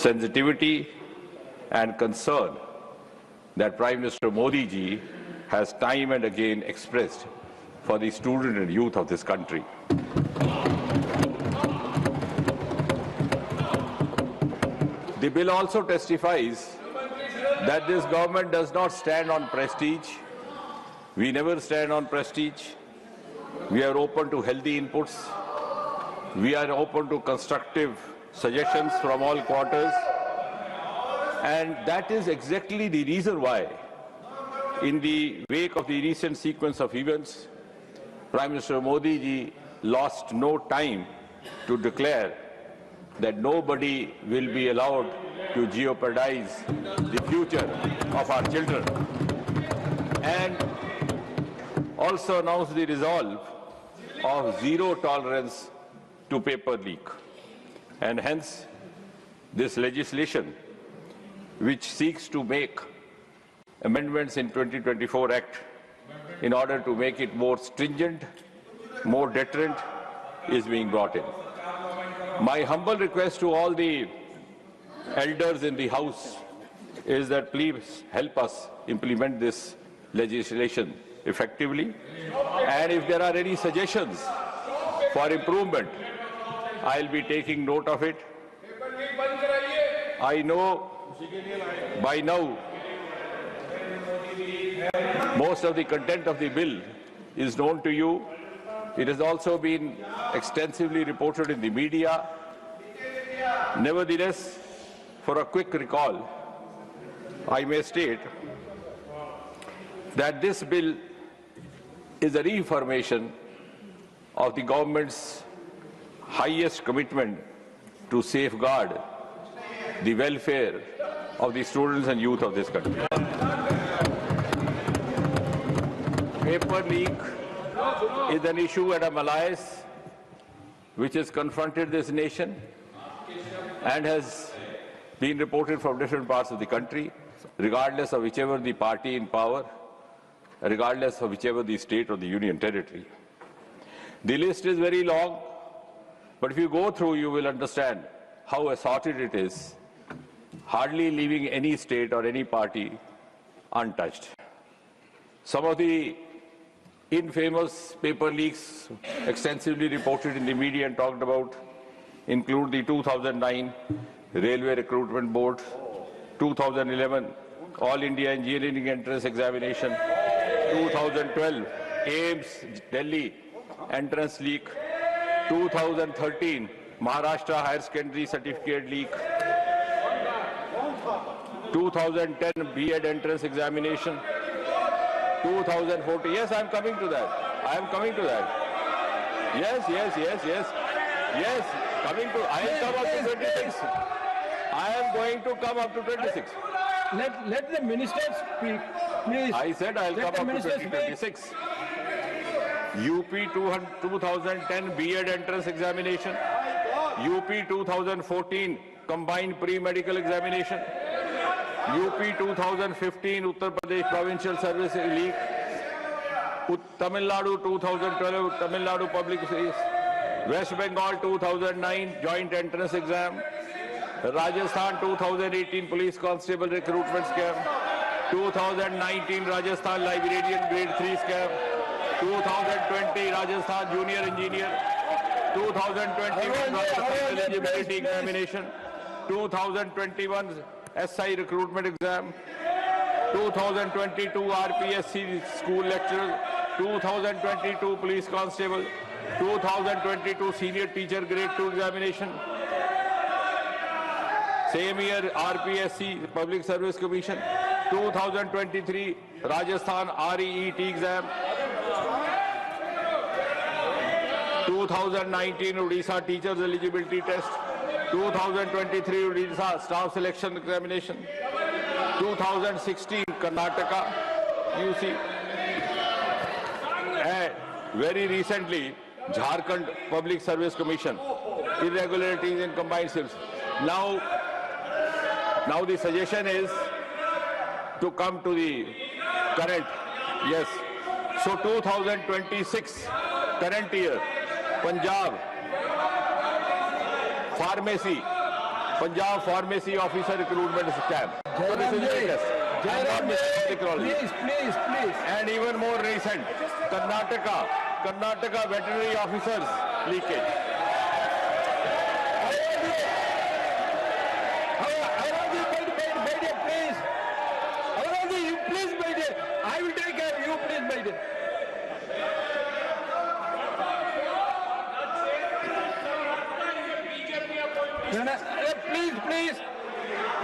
sensitivity and concern that Prime Minister Modi ji has time and again expressed for the student and youth of this country. The bill also testifies that this government does not stand on prestige. We never stand on prestige. We are open to healthy inputs. We are open to constructive suggestions from all quarters. And that is exactly the reason why, in the wake of the recent sequence of events, Prime Minister Modi ji lost no time to declare that nobody will be allowed to jeopardize the future of our children, and also announced the resolve of zero tolerance to paper leak. And hence, this legislation, which seeks to make amendments in 2024 Act in order to make it more stringent, more deterrent, is being brought in. My humble request to all the elders in the House is that please help us implement this legislation effectively. And if there are any suggestions for improvement, I'll be taking note of it. I know by now most of the content of the bill is known to you. It has also been extensively reported in the media. Nevertheless, for a quick recall, I may state that this bill is a reaffirmation of the government's highest commitment to safeguard the welfare of the students and youth of this country. Paper leak is an at a malaise which has confronted this nation and has been reported from different parts of the country, regardless of whichever the party in power, regardless of whichever the state or the union territory. The list is very long, but if you go through, you will understand how assorted it is, hardly leaving any state or any party untouched. Some of the infamous paper leaks extensively reported in the media and talked about include the 2009 Railway Recruitment Board, 2011 All India Engineering Entrance Examination, 2012 AIIMS Delhi Entrance Leak, 2013 Maharashtra Higher Secondary Certificate Leak, 2010 B.Ed Entrance Examination, 2014. Yes, I am coming to that. I am coming to that. Yes. Coming to. I will come up to 26. I am going to come up to 26. Let the minister speak, please. I said I will come up to 2026. UP 2010 B.Ed Entrance Examination, UP 2014 Combined Pre-Medical Examination, UP 2015 Uttar Pradesh Provincial Service Leak, Tamil Nadu 2012 Tamil Nadu Public Service, West Bengal 2009 Joint Entrance Exam, Rajasthan 2018 Police Constable Recruitment Scam, 2019 Rajasthan Librarian Grade 3 Scam, 2020 Rajasthan Junior Engineer, 2021 Rajasthan Eligibility Examination, 2021 SI Recruitment Exam, 2022 RPSC School Lecturer, 2022 Police Constable, 2022 Senior Teacher Grade 2 Examination, same year RPSC Public Service Commission, 2023 Rajasthan REET exam, 2019 Odisha Teachers Eligibility Test, 2023 Odisha Staff Selection Examination, 2016 Karnataka UC, and very recently Jharkhand Public Service Commission, irregularities in combined service. Now the suggestion is to come to the current, yes. So 2026, current year, Punjab, Punjab pharmacy officer recruitment scam. So this is latest. I'm not missing technology. Please. And even more recent, Karnataka veterinary officers leakage. Please, I will take care of you, please, Biden. Please.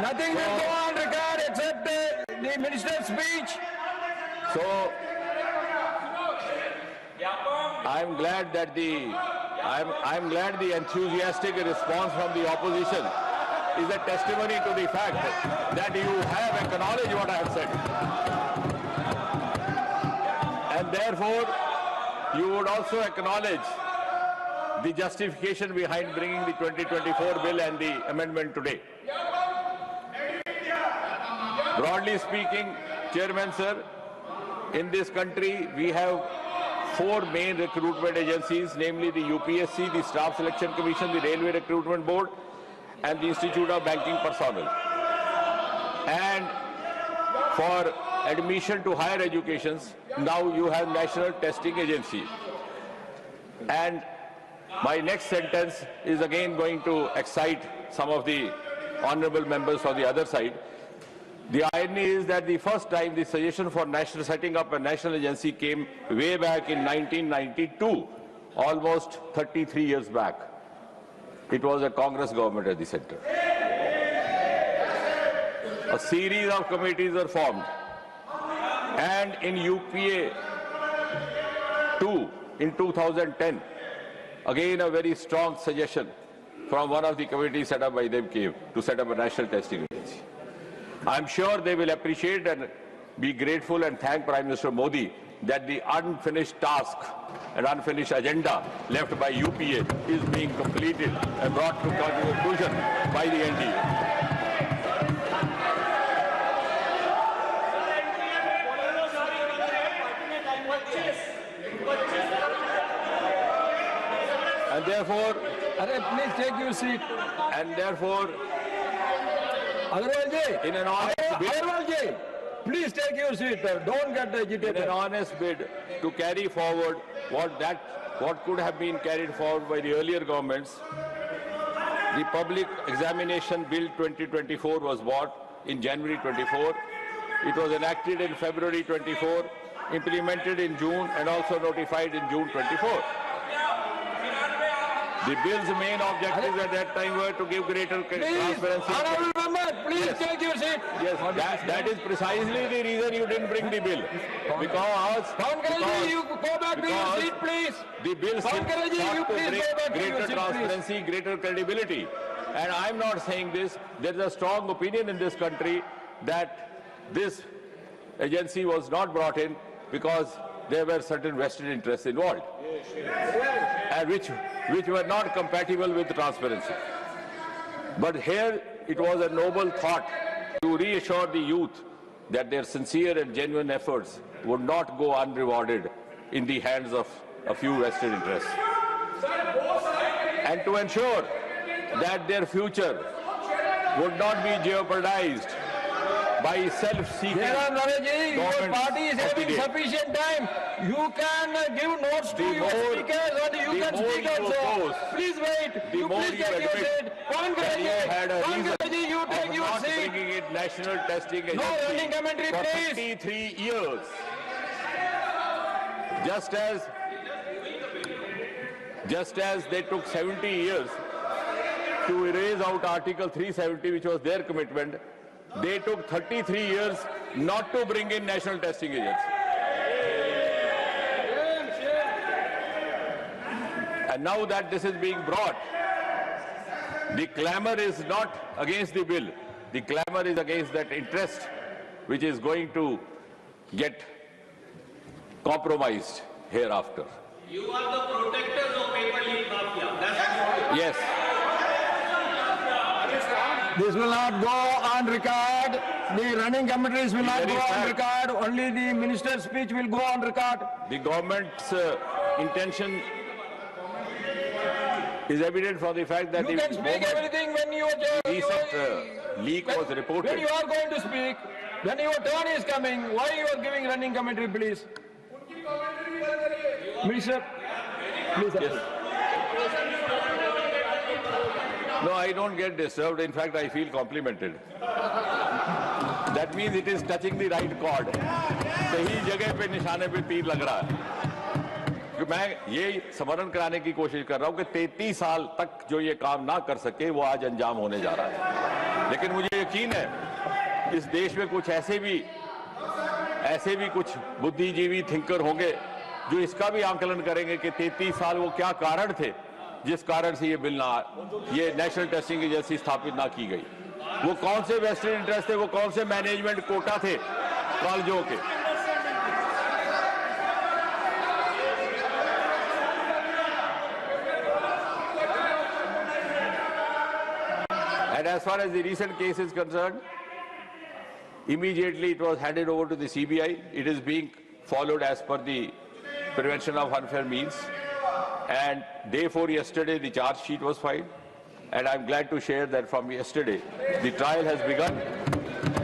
Nothing will go on record except the minister's speech. So I'm glad that I'm glad the enthusiastic response from the opposition is a testimony to the fact that you have acknowledged what I have said. And therefore, you would also acknowledge the justification behind bringing the 2024 bill and the amendment today. Broadly speaking, Chairman Sir, in this country we have 4 main recruitment agencies, namely the UPSC, the Staff Selection Commission, the Railway Recruitment Board, and the Institute of Banking Personnel. And for admission to higher educations, now you have National Testing Agency. And my next sentence is again going to excite some of the honorable members on the other side. The irony is that the first time the suggestion for setting up a national agency came way back in 1992, almost 33 years back. It was a Congress government at the center. A series of committees were formed. And in UPA 2 in 2010, again a very strong suggestion from one of the committees set up by them came to set up a national testing agency. I'm sure they will appreciate and be grateful and thank Prime Minister Modi that the unfinished task and unfinished agenda left by UPA is being completed and brought to conclusion by the NDA. And therefore, please take your seat. And therefore, in an honest bid, please take your seat. Don't get agitated. In an honest bid to carry forward what could have been carried forward by the earlier governments, the Public Examination Bill 2024 was brought in January 24. It was enacted in February 24, implemented in June, and also notified in June 24. The bill's main objectives at that time were to give greater transparency. Honorable member, please take your seat. Yes, that is precisely the reason you didn't bring the bill. Because you go back to your seat, please. The bill sought to bring greater transparency, greater credibility. And I'm not saying this. There is a strong opinion in this country that this agency was not brought in because there were certain vested interests involved, and which were not compatible with transparency. But here it was a noble thought to reassure the youth that their sincere and genuine efforts would not go unrewarded in the hands of a few vested interests, and to ensure that their future would not be jeopardized by self-seeking. Your party is having sufficient time. You can give notes to your speakers and you can speak also. Please wait. You please take your seat. Pankaj, you take your seat. Bringing in national testing agency no running commentary, for please. 33 years. Just as they took 70 years to erase out Article 370, which was their commitment, they took 33 years not to bring in national testing agency. And now that this is being brought, the clamor is not against the bill. The clamor is against that interest which is going to get compromised hereafter. You are the protectors of paper leak mafia. That's Yes. This will not go on record. The running commentaries will not go on record. Only the minister's speech will go on record. The government's intention is evident from the fact that You the can speak everything when you are recent leak was when reported. you are going to speak. When your turn is coming, why you are giving running commentary, please? Minister, please. Yes. No, I don't get disturbed. In fact, I feel complimented. That means it is touching the right chord. सही जगह पे निशाने पे तीर लग रहा है। मैं ये स्मरण कराने की कोशिश कर रहा हूं कि 33 साल तक जो ये काम ना कर सके वो आज अंजाम होने जा रहा है। लेकिन मुझे यकीन है इस देश में कुछ ऐसे भी कुछ बुद्धिजीवी थिंकर होंगे जो इसका भी आंकलन करेंगे कि 33 साल वो क्या कारण थे जिस कारण से ये नेशनल टेस्टिंग एजेंसी स्थापित ना की गई। वो कौन से वेस्टेड इंटरेस्ट थे, वो कौन से मैनेजमेंट कोटा थे कॉलेजों के। And as far as the recent case is concerned, immediately it was handed over to the CBI. It is being followed as per the Prevention of Unfair Means. And therefore, yesterday the charge sheet was filed. And I'm glad to share that from yesterday, the trial has begun.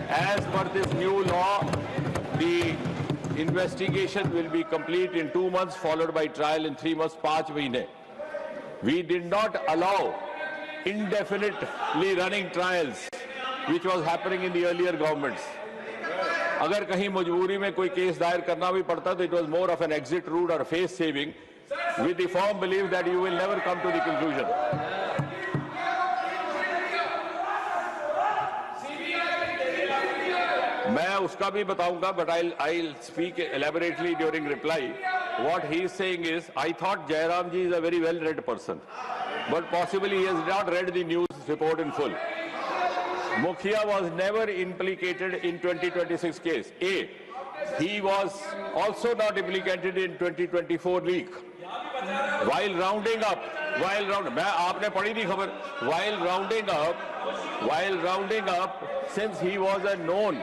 As per this new law, the investigation will be complete in 2 months, followed by trial in 3 months, 5 mahine. We did not allow indefinitely running trials, which was happening in the earlier governments. अगर कहीं मजबूरी में कोई case दायर करना भी पड़ता तो it was more of an exit route or face saving, with the firm belief that you will never come to the conclusion. मैं उसका भी बताऊंगा, but I'll speak elaborately during reply. What he is saying is, I thought Jairam ji is a very well-read person, but possibly he has not read the news report in full. Mukhia was never implicated in 2026 case. A, he was also not implicated in 2024 leak. While rounding up, मैं आपने पढ़ी नहीं खबर, while rounding up, since he was a known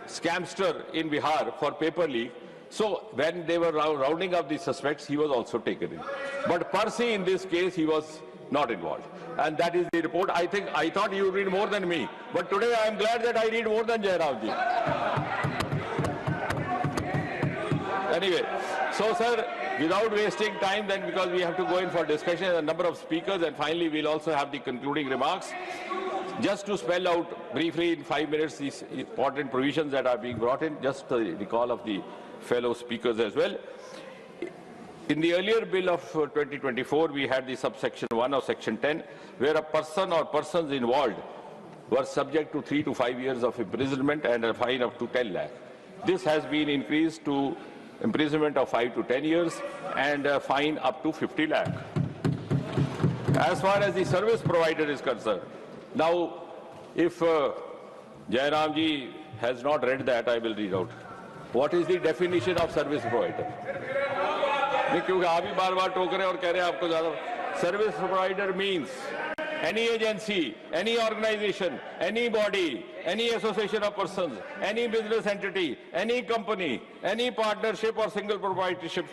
scamster in Bihar for paper leak, so when they were rounding up the suspects, he was also taken in. But per se in this case, he was not involved. And that is the report. I thought you read more than me, but today I am glad that I read more than Jairam ji. Anyway, so sir, without wasting time then, because we have to go in for discussion, a number of speakers, and finally we'll also have the concluding remarks. Just to spell out briefly in 5 minutes these important provisions that are being brought in, just the recall of the fellow speakers as well. In the earlier bill of 2024, we had the subsection 1 of section 10, where a person or persons involved were subject to 3 to 5 years of imprisonment and a fine up to 10 lakh. This has been increased to imprisonment of 5 to 10 years and a fine up to 50 lakh. As far as the service provider is concerned, now if Jairam ji has not read that, I will read out. What is the definition of service provider? क्योंकि आप ही बार-बार टोक रहे हैं और कह रहे हैं आपको ज्यादा. Service provider means any agency, any organization, any body, any association of persons, any business entity, any company, any partnership or single proprietorship,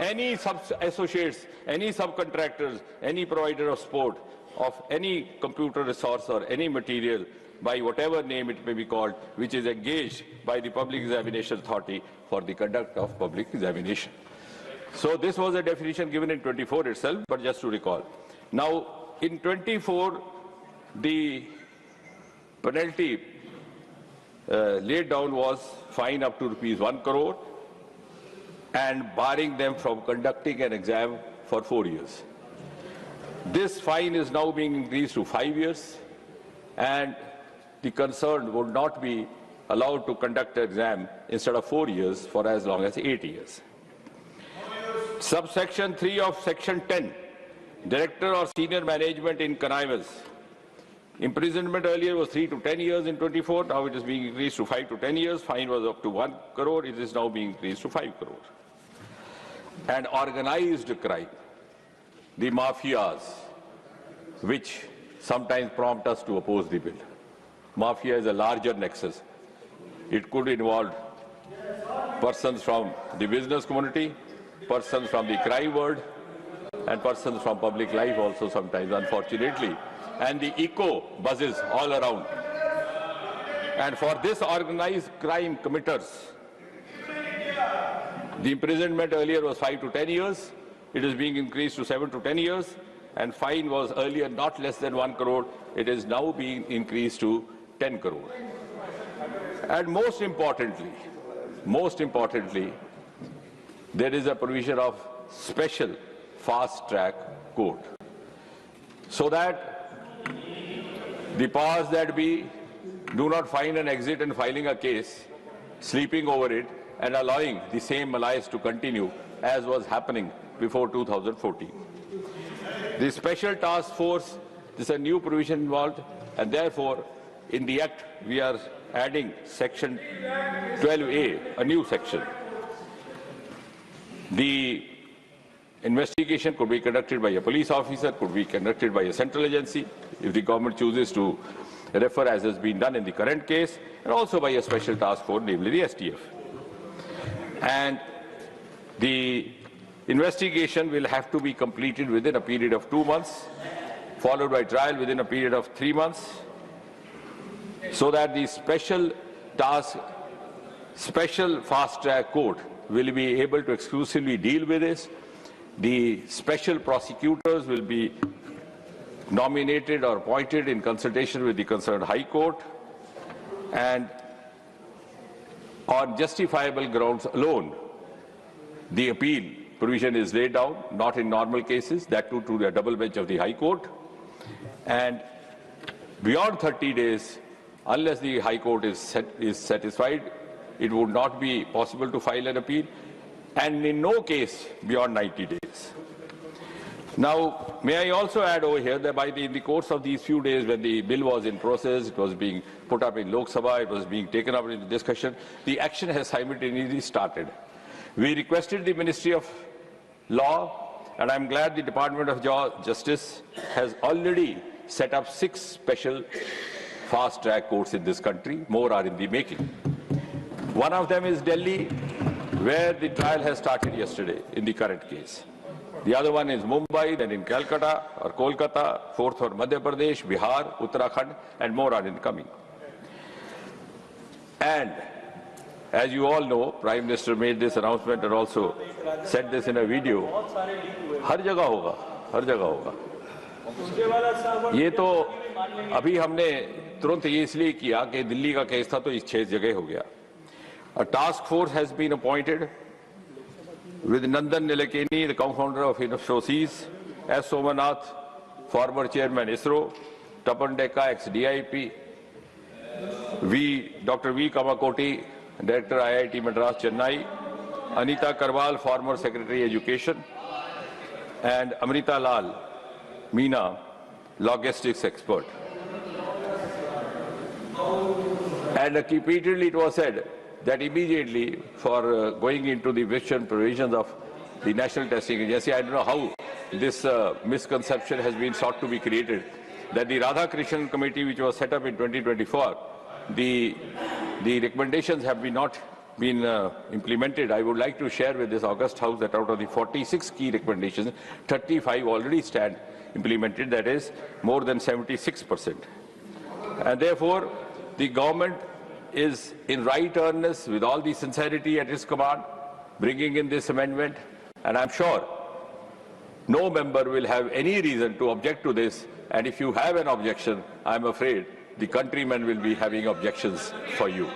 any sub-associates, any subcontractors, any provider of support, of any computer resource or any material, by whatever name it may be called, which is engaged by the Public Examination Authority for the conduct of public examination. So this was a definition given in 24 itself, but just to recall. Now, in 24, the penalty laid down was fine up to ₹1 crore and barring them from conducting an exam for 4 years. This fine is now being increased to 5 years, and the concerned would not be allowed to conduct an exam instead of 4 years for as long as 8 years. Subsection 3 of section 10, director or senior management in connivance. Imprisonment earlier was 3 to 10 years in 24, now it is being increased to 5 to 10 years. Fine was up to 1 crore, it is now being increased to 5 crore. And organized crime, the mafias, which sometimes prompt us to oppose the bill. Mafia is a larger nexus. It could involve persons from the business community, persons from the crime world, and persons from public life also sometimes, unfortunately. And the echo buzzes all around. And for this organized crime committers, the imprisonment earlier was 5 to 10 years. It is being increased to 7 to 10 years. And fine was earlier not less than 1 crore. It is now being increased to 10 crore. And most importantly, there is a provision of special fast-track court, so that the powers that be do not find an exit in filing a case, sleeping over it, and allowing the same malaise to continue as was happening before 2014. The Special Task Force, this is a new provision involved, and therefore, in the Act, we are adding Section 12A, a new section. The investigation could be conducted by a police officer, could be conducted by a central agency, if the government chooses to refer, as has been done in the current case, and also by a special task force, namely the STF. And the investigation will have to be completed within a period of 2 months, followed by trial within a period of 3 months, so that the special fast-track court will be able to exclusively deal with this. The special prosecutors will be nominated or appointed in consultation with the concerned High Court, and on justifiable grounds alone, the appeal provision is laid down, not in normal cases, that too to the double bench of the High Court. And beyond 30 days, unless the High Court is satisfied, it would not be possible to file an appeal, and in no case beyond 90 days. Now, may I also add over here that in the course of these few days when the bill was in process, it was being put up in Lok Sabha, it was being taken up in the discussion, the action has simultaneously started. We requested the Ministry of Law, and I'm glad the Department of Justice has already set up 6 special fast-track courts in this country. More are in the making. One of them is Delhi, where the trial has started yesterday in the current case. The other one is Mumbai, then in Calcutta or Kolkata, 4th or Madhya Pradesh, Bihar, Uttarakhand, and more are incoming. And as you all know, Prime Minister made this announcement and also said this in a video. हर जगह होगा, हर जगह होगा. ये तो अभी हमने तुरंत ये इसलिए किया कि दिल्ली का केस था तो इस 6 जगह हो गया. A task force has been appointed with Nandan Nilekani, the co-founder of Infosys, S. Somanath, former chairman ISRO, Tapan Dekka, ex-DIP, Dr. V. Kamakoti, director IIT Madras, Chennai, Anita Karwal, former secretary education, and Amrita Lal Meena, logistics expert. And repeatedly it was said that immediately for going into the vision provisions of the National Testing Agency, I don't know how this misconception has been sought to be created, that the Radhakrishnan Committee, which was set up in 2024, the recommendations have not been implemented. I would like to share with this August House that out of the 46 key recommendations, 35 already stand implemented, that is more than 76%. And therefore, the government is in right earnest, with all the sincerity at its command, bringing in this amendment, and I'm sure no member will have any reason to object to this, and if you have an objection, I'm afraid the countrymen will be having objections for you.